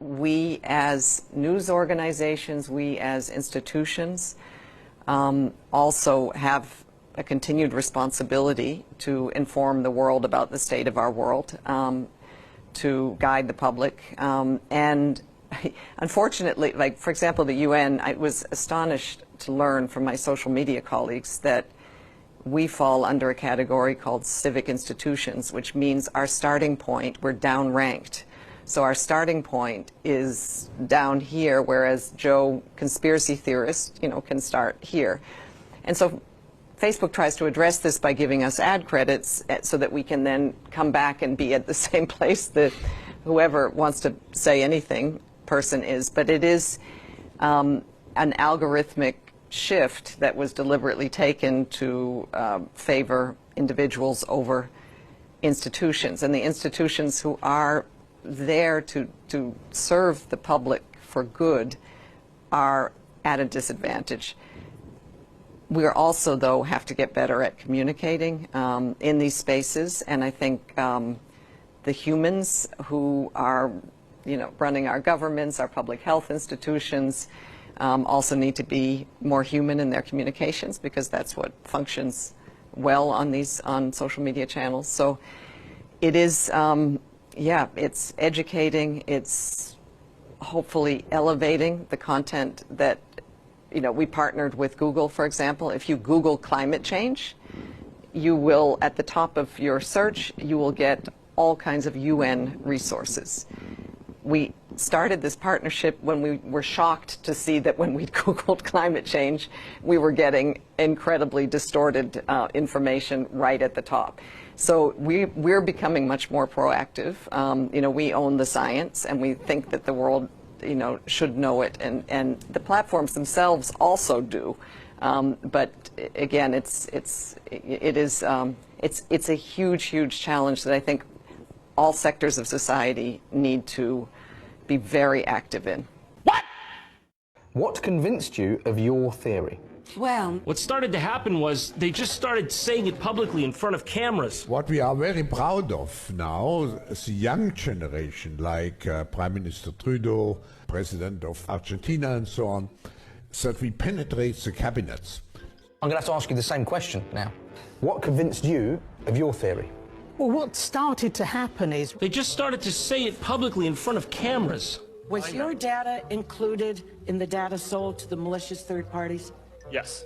we as news organizations, we as institutions, also have a continued responsibility to inform the world about the state of our world, to guide the public. And unfortunately, like, for example, the UN, I was astonished to learn from my social media colleagues that we fall under a category called civic institutions, which means our starting point, we're downranked. So our starting point is down here, whereas Joe, conspiracy theorist, can start here. And so Facebook tries to address this by giving us ad credits so that we can then come back and be at the same place that whoever wants to say anything person is. But it is an algorithmic shift that was deliberately taken to favor individuals over institutions. And the institutions who are there to serve the public for good are at a disadvantage. We are also, though, have to get better at communicating in these spaces, and I think the humans who are, running our governments, our public health institutions, also need to be more human in their communications, because that's what functions well on social media channels. So it is, it's educating, it's hopefully elevating the content that. We partnered with Google, for example. If you Google climate change, you will, at the top of your search, you will get all kinds of UN resources. We started this partnership when we were shocked to see that when we Googled climate change, we were getting incredibly distorted information right at the top. So we're becoming much more proactive. We own the science, and we think that the world should know it, and the platforms themselves also do. But again, it's a huge challenge that I think all sectors of society need to be very active in. What convinced you of your theory? Well, what started to happen was they just started saying it publicly in front of cameras. What we are very proud of now is the young generation, like Prime Minister Trudeau, President of Argentina, and so on, is that we penetrate the cabinets. I'm going to have to ask you the same question now. What convinced you of your theory? well, what started to happen is... They just started to say it publicly in front of cameras. Was your data included in the data sold to the malicious third parties? Yes.